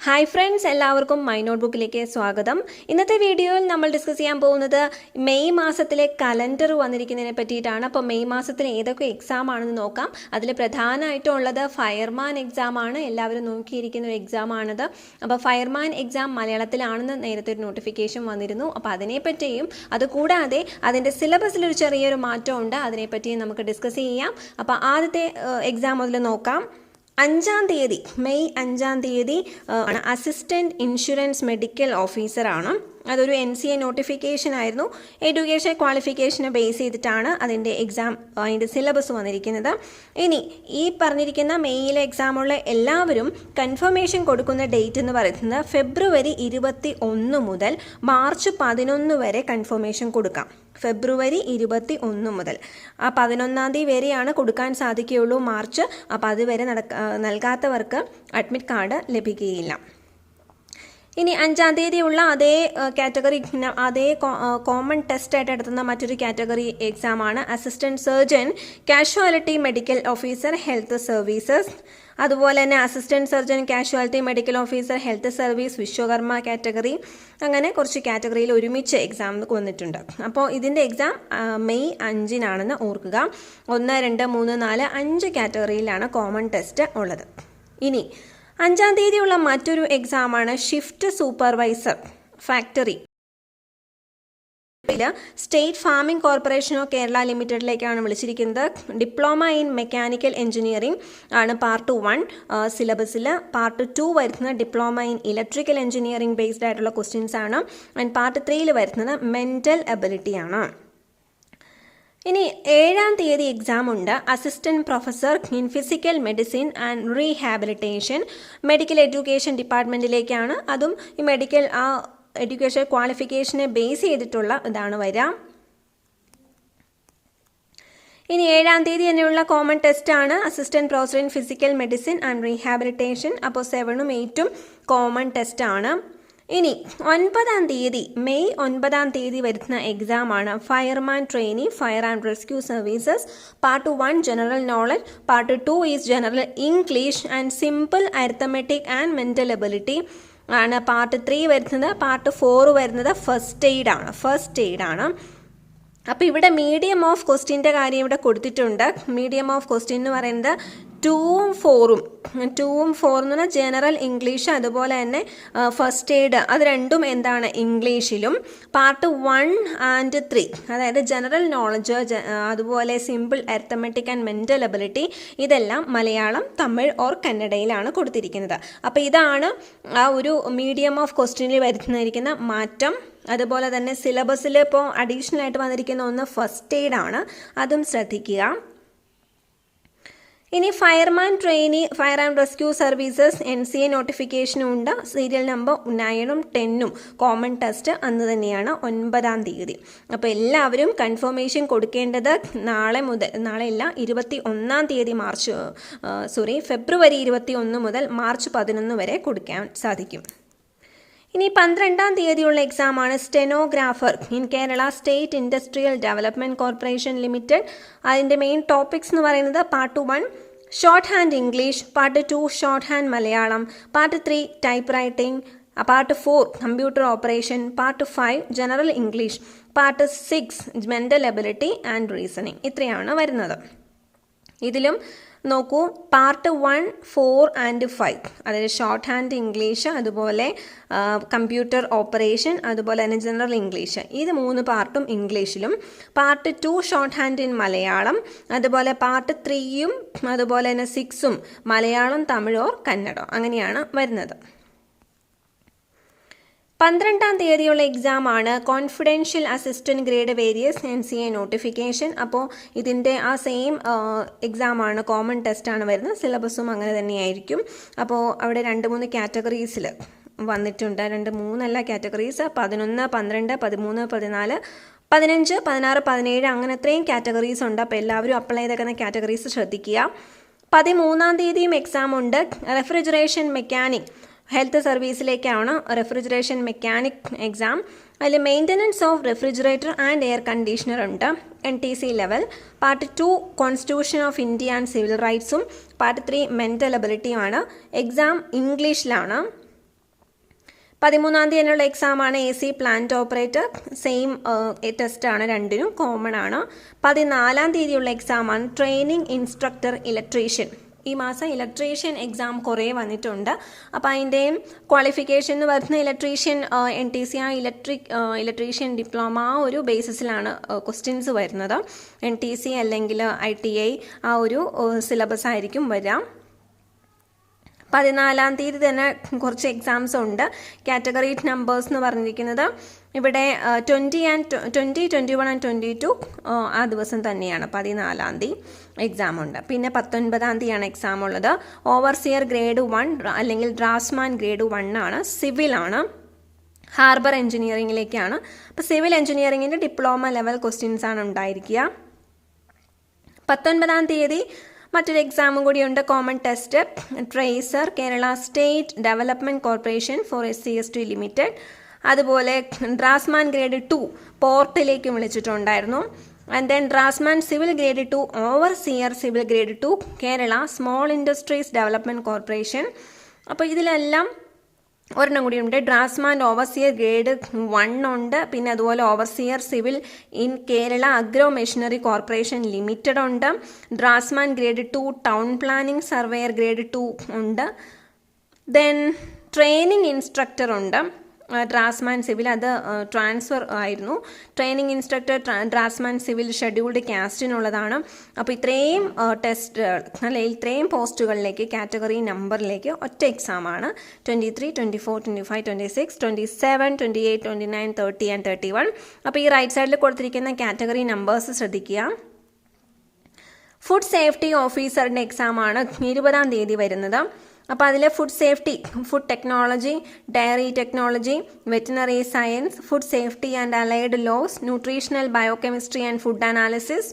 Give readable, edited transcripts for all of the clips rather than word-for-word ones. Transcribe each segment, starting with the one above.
Hi friends, എല്ലാവർക്കും my നോട്ട്ബുക്കിലേക്ക് സ്വാഗതം. ഇന്നത്തെ വീഡിയോയിൽ നമ്മൾ ഡിസ്കസ് ചെയ്യാൻ പോകുന്നത് മെയ് മാസത്തിലെ കലണ്ടർ വന്നിരിക്കുന്നതിനെ പറ്റിയിട്ടാണ്. അപ്പോൾ മെയ് മാസത്തിൽ ഏതൊക്കെ എക്സാം ആണെന്ന് നോക്കാം. അതിൽ പ്രധാനമായിട്ടുള്ളത് ഫയർമാൻ എക്സാം ആണ്. എല്ലാവരും നോക്കിയിരിക്കുന്ന ഒരു എക്സാം ആണത്. അപ്പോൾ ഫയർമാൻ എക്സാം മലയാളത്തിലാണെന്ന് നേരത്തെ ഒരു നോട്ടിഫിക്കേഷൻ വന്നിരുന്നു. അപ്പോൾ അതിനെപ്പറ്റിയും അതുകൂടാതെ അതിൻ്റെ സിലബസിലൊരു ചെറിയൊരു മാറ്റമുണ്ട്, അതിനെപ്പറ്റിയും നമുക്ക് ഡിസ്കസ് ചെയ്യാം. അപ്പോൾ ആദ്യത്തെ എക്സാം മുതൽ നോക്കാം. 5-ാം തീയതി മെയ് 5-ാം തീയതി ആണ് അസിസ്റ്റൻറ്റ് ഇൻഷുറൻസ് മെഡിക്കൽ ഓഫീസറാണ്. അതൊരു NCA നോട്ടിഫിക്കേഷൻ ആയിരുന്നു. എഡ്യൂക്കേഷൻ ക്വാളിഫിക്കേഷനെ ബേസ് ചെയ്തിട്ടാണ് അതിൻ്റെ എക്സാം, അതിൻ്റെ സിലബസ് വന്നിരിക്കുന്നത്. ഇനി ഈ പറഞ്ഞിരിക്കുന്ന മെയ്യിലെ എക്സാമുള്ള എല്ലാവരും കൺഫർമേഷൻ കൊടുക്കുന്ന ഡേറ്റ് എന്ന് പറയുന്നത് ഫെബ്രുവരി 21 മുതൽ മാർച്ച് 11 വരെ കൺഫർമേഷൻ കൊടുക്കാം. ഫെബ്രുവരി 21 മുതൽ 11-ാം തീയതി വരെയാണ് കൊടുക്കാൻ സാധിക്കുകയുള്ളൂ മാർച്ച്. അപ്പോൾ അതുവരെ നൽകാത്തവർക്ക് അഡ്മിറ്റ് കാർഡ് ലഭിക്കുകയില്ല. ഇനി 5-ാം തീയതിയുള്ള അതേ കാറ്റഗറി, അതേ കോമൺ ടെസ്റ്റ് ആയിട്ട് എടുത്തുന്ന മറ്റൊരു കാറ്റഗറി എക്സാമാണ് assistant surgeon casualty medical officer health services. അതുപോലെ തന്നെ assistant surgeon casualty medical officer health service Vishwakarma category. അങ്ങനെ കുറച്ച് കാറ്റഗറിയിൽ ഒരുമിച്ച് എക്സാം വന്നിട്ടുണ്ട്. അപ്പോൾ ഇതിൻ്റെ എക്സാം മെയ് 5-നാണെന്ന് ഓർക്കുക. 1, 2, 3, 4, 5 കാറ്റഗറിയിലാണ് കോമൺ ടെസ്റ്റ് ഉള്ളത്. ഇനി 5-ാം തീയതിയുള്ള മറ്റൊരു എക്സാമാണ് shift supervisor factory. State farming corporation of Kerala ലിമിറ്റഡിലേക്കാണ് വിളിച്ചിരിക്കുന്നത്. ഡിപ്ലോമ ഇൻ മെക്കാനിക്കൽ എഞ്ചിനീയറിംഗ് ആണ് പാർട്ട് 1 സിലബസിൽ. പാർട്ട് 2 വരുന്നത് diploma in electrical engineering based ആയിട്ടുള്ള ക്വസ്റ്റ്യൻസ് ആണ്. ആൻഡ് പാർട്ട് 3 വരുന്നത് മെൻ്റൽ എബിലിറ്റി ആണ്. ഇനി 7-ാം തീയതി എക്സാം ഉണ്ട്. Assistant professor in physical medicine and rehabilitation medical education ഡിപ്പാർട്ട്മെൻറ്റിലേക്കാണ്. അതും ഈ മെഡിക്കൽ എഡ്യൂക്കേഷൻ ക്വാളിഫിക്കേഷനെ ബേസ് ചെയ്തിട്ടുള്ള ഇതാണ് വരിക. ഇനി 7-ാം തീയതി തന്നെയുള്ള കോമൺ ടെസ്റ്റ് ആണ് assistant professor in physical medicine and rehabilitation. അപ്പോൾ 7ഉം 8ഉം കോമൺ ടെസ്റ്റ് ആണ്. ഇനി 9-ാം തീയതി മെയ് 9-ാം തീയതി വരുന്ന എക്സാമാണ് fireman trainee fire and rescue services. Part 1 general knowledge, part 2 is general English and simple arithmetic and mental ability ആണ്. പാർട്ട് 3 വരുന്നത്. പാർട്ട് 4 വരുന്നത് ഫസ്റ്റ് എയ്ഡ് ആണ്. അപ്പോൾ ഇവിടെ മീഡിയം ഓഫ് ക്വസ്റ്റ്യൻ്റെ കാര്യം ഇവിടെ കൊടുത്തിട്ടുണ്ട്. മീഡിയം ഓഫ് ക്വസ്റ്റ്യൻ എന്ന് പറയുന്നത് 2ഉം 4ഉം എന്ന് പറഞ്ഞാൽ ജനറൽ ഇംഗ്ലീഷ്, അതുപോലെ തന്നെ ഫസ്റ്റ് എയ്ഡ്, അത് രണ്ടും എന്താണ് ഇംഗ്ലീഷിലും. പാർട്ട് 1 ആൻഡ് 3 അതായത് ജനറൽ നോളജ്, അതുപോലെ simple arithmetic and mental ability, ഇതെല്ലാം മലയാളം, തമിഴ് ഓർ കന്നഡയിലാണ് കൊടുത്തിരിക്കുന്നത്. അപ്പോൾ ഇതാണ് ആ ഒരു മീഡിയം ഓഫ് ക്വസ്റ്റ്യനിൽ വരുന്നിരിക്കുന്ന മാറ്റം. അതുപോലെ തന്നെ സിലബസിൽ ഇപ്പോൾ അഡീഷണൽ ആയിട്ട് വന്നിരിക്കുന്ന ഒന്ന് ഫസ്റ്റ് എയ്ഡ് ആണ്, അതും ശ്രദ്ധിക്കുക. ഇനി fireman trainee fire and rescue services NCA നോട്ടിഫിക്കേഷനും ഉണ്ട്. സീരിയൽ നമ്പർ 9ഉം 10ഉം കോമൺ ടെസ്റ്റ് അന്ന് തന്നെയാണ് 9-ാം തീയതി. അപ്പോൾ എല്ലാവരും കൺഫർമേഷൻ കൊടുക്കേണ്ടത് നാളെയല്ല 21-ാം തീയതി ഫെബ്രുവരി 21 മുതൽ മാർച്ച് 11 വരെ കൊടുക്കാൻ സാധിക്കും. ഇനി 12-ാം തീയതിയുള്ള എക്സാമാണ് stenographer in Kerala state industrial development corporation limited. അതിൻ്റെ മെയിൻ ടോപ്പിക്സ് എന്ന് പറയുന്നത് part 1 shorthand English, part 2 shorthand Malayalam, part 3 typewriting, part 4 computer operation, part 5 general English, part 6 mental ability and reasoning. ഇത്രയാണ് വരുന്നത്. ഇതിലും നോക്കൂ, പാർട്ട് 1, 4 ആൻഡ് 5 അതായത് shorthand English, അതുപോലെ computer operation, അതുപോലെ തന്നെ ജനറൽ ഇംഗ്ലീഷ്, ഇത് 3 പാർട്ടും ഇംഗ്ലീഷിലും. Part 2 shorthand in Malayalam, അതുപോലെ പാർട്ട് 3യും അതുപോലെ തന്നെ 6ഉം മലയാളം, തമിഴ് ഓർ കന്നഡ, അങ്ങനെയാണ് വരുന്നത്. 12-ാം തീയതിയുള്ള എക്സാമാണ് confidential assistant grade various NCA notification. അപ്പോൾ ഇതിൻ്റെ ആ സെയിം എക്സാമാണ്, കോമൺ ടെസ്റ്റാണ് വരുന്നത്. സിലബസും അങ്ങനെ തന്നെയായിരിക്കും. അപ്പോൾ അവിടെ 2-3 കാറ്റഗറീസിൽ വന്നിട്ടുണ്ട്. 2-3 കാറ്റഗറീസ് 11, 12, 13, 14, 15, 16, 17 അങ്ങനെ അത്രയും കാറ്റഗറീസ് ഉണ്ട്. അപ്പോൾ എല്ലാവരും അപ്ലൈ ചെയ്തേക്കുന്ന കാറ്റഗറീസ് ശ്രദ്ധിക്കുക. 13-ാം തീയതിയും എക്സാം ഉണ്ട്. റെഫ്രിജറേഷൻ മെക്കാനിക് ഹെൽത്ത് സർവീസിലേക്കാണ് റെഫ്രിജറേഷൻ മെക്കാനിക് എക്സാം. അതിൽ maintenance of refrigerator and air conditioner ഉണ്ട്, NTC level. Part 2 constitution of India and civil റൈറ്റ്സും പാർട്ട് 3 മെൻ്റൽ എബിലിറ്റിയുമാണ്. എക്സാം ഇംഗ്ലീഷിലാണ്. 13-ാം തീയതിയുള്ള എക്സാമാണ് AC പ്ലാന്റ് ഓപ്പറേറ്റർ. സെയിം ടെസ്റ്റാണ്, രണ്ടിനും കോമൺ ആണ്. 14-ാം തീയതിയുള്ള എക്സാമാണ് ട്രെയിനിങ് ഇൻസ്ട്രക്ടർ ഇലക്ട്രീഷ്യൻ. ഈ മാസം ഇലക്ട്രീഷ്യൻ എക്സാം കുറേ വന്നിട്ടുണ്ട്. അപ്പോൾ അതിൻ്റെയും ക്വാളിഫിക്കേഷൻ എന്ന് പറയുന്ന ഇലക്ട്രീഷ്യൻ NTC ഇലക്ട്രീഷ്യൻ ഡിപ്ലോമ ആ ഒരു ബേസിസിലാണ് ക്വസ്റ്റ്യൻസ് വരുന്നത്. NTC അല്ലെങ്കിൽ ITI ആ ഒരു സിലബസ് ആയിരിക്കും വരാം. 14-ാം തീയതി തന്നെ കുറച്ച് എക്സാംസ് ഉണ്ട്. കാറ്റഗറി നമ്പേഴ്സ് എന്ന് പറഞ്ഞിരിക്കുന്നത് ഇവിടെ 20, 21 and 22 ആ ദിവസം തന്നെയാണ്. 14-ാം തീയതി എക്സാം ഉണ്ട്. പിന്നെ 19-ാം തീയതിയാണ് എക്സാം ഉള്ളത്. ഓവർസിയർ ഗ്രേഡ് 1 അല്ലെങ്കിൽ ഡ്രാഫ്റ്റ്സ്മാൻ ഗ്രേഡ് 1 ആണ്. സിവിലാണ്, ഹാർബർ എഞ്ചിനീയറിംഗിലേക്കാണ്. അപ്പോൾ സിവിൽ എഞ്ചിനീയറിംഗിൻ്റെ ഡിപ്ലോമ ലെവൽ ക്വസ്റ്റ്യൻസ് ആണ് ഉണ്ടായിരിക്കുക. 19-ാം തീയതി മറ്റൊരു എക്സാമും കൂടിയുണ്ട്, common test. Tracer, Kerala state development corporation for SC/ST limited. അതുപോലെ ഡ്രാഫ്റ്റ്സ്മാൻ ഗ്രേഡ് 2 പോർട്ടിലേക്കും വിളിച്ചിട്ടുണ്ടായിരുന്നു. And then draftsman civil grade 2, overseer civil grade 2, Kerala small industries development corporation. അപ്പോൾ ഇതിലെല്ലാം ഒരെണ്ണം കൂടിയുണ്ട്. ഡ്രാഫ്റ്റ്സ്മാൻ ഓവർസിയർ ഗ്രേഡ് 1 ഉണ്ട്. പിന്നെ അതുപോലെ overseer civil in Kerala agro machinery corporation limited ഉണ്ട്. Draftsman grade 2 town planning surveyor grade 2 ഉണ്ട്. ദെൻ ട്രെയിനിങ് ഇൻസ്ട്രക്ടർ ഉണ്ട്. ഡ്രാഫ്റ്റ്സ്മാൻ സിവിൽ അത് ട്രാൻസ്ഫർ ആയിരുന്നു. Training instructor draftsman civil scheduled കാസ്റ്റിനുള്ളതാണ്. അപ്പോൾ ഇത്രയും ടെസ്റ്റുകൾ അല്ലെങ്കിൽ ഇത്രയും പോസ്റ്റുകളിലേക്ക് കാറ്റഗറി നമ്പറിലേക്ക് ഒറ്റ എക്സാമാണ്. 23, 24, 25, 26, 27, 28, 29, 30 and 31. അപ്പോൾ ഈ റൈറ്റ് സൈഡിൽ കൊടുത്തിരിക്കുന്ന കാറ്റഗറി നമ്പേഴ്സ് ശ്രദ്ധിക്കുക. ഫുഡ് സേഫ്റ്റി ഓഫീസറിൻ്റെ എക്സാമാണ് 20-ാം തീയതി വരുന്നത്. അപ്പോൾ അതിൽ food safety, food technology, dairy technology, veterinary science, food safety and allied laws, nutritional biochemistry and food analysis,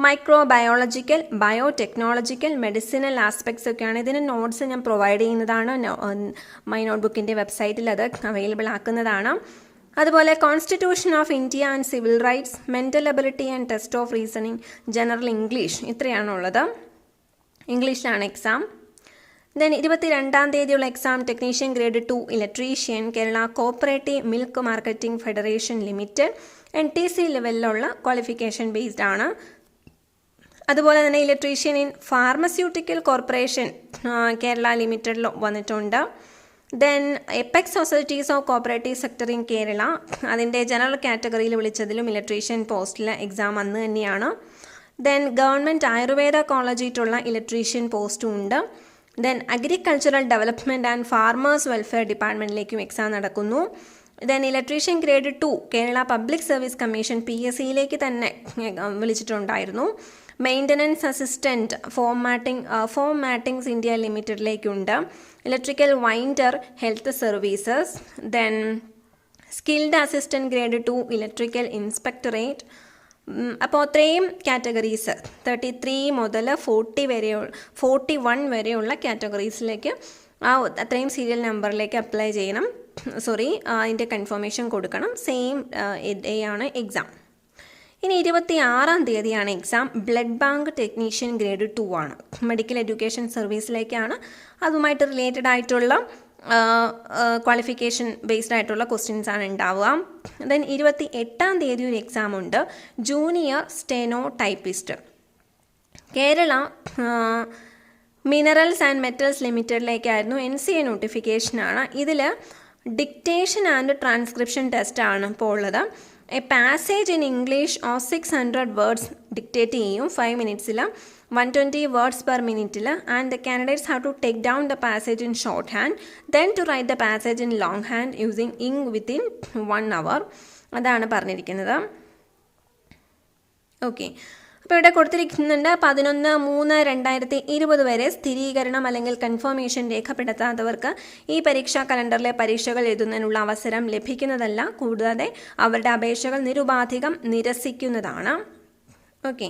microbiological, biotechnological, medicinal aspects ഒക്കെയാണ്. ഇതിന് നോട്ട്സ് ഞാൻ പ്രൊവൈഡ് ചെയ്യുന്നതാണ്. മൈ നോട്ട്ബുക്കിൻ്റെ വെബ്സൈറ്റിൽ അത് അവൈലബിൾ ആക്കുന്നതാണ്. അതുപോലെ constitution of India and civil rights, mental ability and test of reasoning, general English, ഇത്രയാണുള്ളത്. ഇംഗ്ലീഷിലാണ് എക്സാം. ദെൻ 22-ാം തീയതിയുള്ള exam technician grade 2 electrician, Kerala cooperative milk marketing federation limited. NTC ലെവലിലുള്ള ക്വാളിഫിക്കേഷൻ ബേസ്ഡ് ആണ്. അതുപോലെ തന്നെ electrician in pharmaceutical corporation Kerala ലിമിറ്റഡിൽ വന്നിട്ടുണ്ട്. Then apex societies of cooperative sector in Kerala, അതിൻ്റെ ജനറൽ കാറ്റഗറിയിൽ വിളിച്ചതിലും ഇലക്ട്രീഷ്യൻ പോസ്റ്റിലെ എക്സാം അന്ന് തന്നെയാണ്. ദെൻ ഗവൺമെൻറ് ആയുർവേദ കോളേജിലുള്ള ഇലക്ട്രീഷ്യൻ പോസ്റ്റും ഉണ്ട്. Then agricultural development and farmers welfare ഡിപ്പാർട്ട്മെൻറ്റിലേക്കും എക്സാം നടക്കുന്നു. Then electrician grade 2 Kerala public service commission PSCയിലേക്ക് തന്നെ വിളിച്ചിട്ടുണ്ടായിരുന്നു. Maintenance assistant foam mattings India ലിമിറ്റഡിലേക്കുണ്ട്. Electrical winder health services. Then skilled assistant grade 2 electrical inspectorate. അപ്പോൾ അത്രയും കാറ്റഗറീസ് 33 മുതൽ 41 വരെയുള്ള കാറ്റഗറീസിലേക്ക് അത്രയും സീരിയൽ നമ്പറിലേക്ക് അപ്ലൈ ചെയ്യണം. അതിൻ്റെ കൺഫർമേഷൻ കൊടുക്കണം. സെയിം ഡേ ആണ് എക്സാം. ഇനി 26-ാം തീയതിയാണ് exam. Blood bank technician grade 2 ആണ്. മെഡിക്കൽ എഡ്യൂക്കേഷൻ സർവീസിലേക്കാണ്. അതുമായിട്ട് റിലേറ്റഡ് ആയിട്ടുള്ള ക്വാളിഫിക്കേഷൻ ബേസ്ഡ് ആയിട്ടുള്ള ക്വസ്റ്റ്യൻസ് ആണ് ഉണ്ടാവുക. ദെൻ 28-ാം തീയതി ഒരു എക്സാം ഉണ്ട്, junior steno typist. Kerala minerals and metals ലിമിറ്റഡിലേക്കായിരുന്നു. NCA നോട്ടിഫിക്കേഷനാണ്. ഇതിൽ ഡിക്റ്റേഷൻ ആൻഡ് ട്രാൻസ്ക്രിപ്ഷൻ ടെസ്റ്റ് ആണ് ഇപ്പോൾ ഉള്ളത്. A passage in English of 600 words dictate ചെയ്യും 5 മിനിറ്റ്സിൽ, 120 വേർഡ്സ് പെർ മിനിറ്റിൽ. And the candidates have to take down the passage in shorthand, then to write the passage in longhand using ink within 1 hour. അതാണ് പറഞ്ഞിരിക്കുന്നത്. Okay, അപ്പോൾ ഇവിടെ കൊടുത്തിരിക്കുന്നുണ്ട് 11/3/2020 വരെ സ്ഥിരീകരണം അല്ലെങ്കിൽ കൺഫർമേഷൻ രേഖപ്പെടുത്താത്തവർക്ക് ഈ പരീക്ഷാ കലണ്ടറിലെ പരീക്ഷകൾ എഴുതുന്നതിനുള്ള അവസരം ലഭിക്കുന്നതല്ല. കൂടാതെ അവരുടെ അപേക്ഷകൾ നിരുപാധികം നിരസിക്കുന്നതാണ്. ഓക്കെ,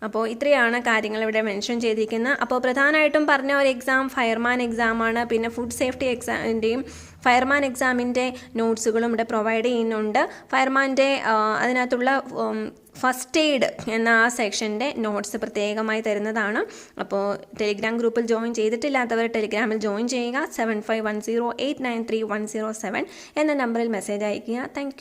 അപ്പോൾ ഇത്രയാണ് കാര്യങ്ങൾ ഇവിടെ മെൻഷൻ ചെയ്തിരിക്കുന്നത്. അപ്പോൾ പ്രധാനമായിട്ടും പറഞ്ഞ ഒരു എക്സാം ഫയർമാൻ എക്സാമാണ്. പിന്നെ ഫുഡ് സേഫ്റ്റി എക്സാമിൻ്റെയും ഫയർമാൻ എക്സാമിൻ്റെ നോട്ട്സുകളും ഇവിടെ പ്രൊവൈഡ് ചെയ്യുന്നുണ്ട്. ഫയർമാൻ്റെ അതിനകത്തുള്ള ഫസ്റ്റ് എയ്ഡ് എന്ന ആ സെക്ഷൻ്റെ നോട്ട്സ് പ്രത്യേകമായി തരുന്നതാണ്. അപ്പോൾ ടെലിഗ്രാം ഗ്രൂപ്പിൽ ജോയിൻ ചെയ്തിട്ടില്ലാത്തവർ ടെലിഗ്രാമിൽ ജോയിൻ ചെയ്യുക. 7510893107 എന്ന നമ്പറിൽ മെസ്സേജ് അയയ്ക്കുക. താങ്ക്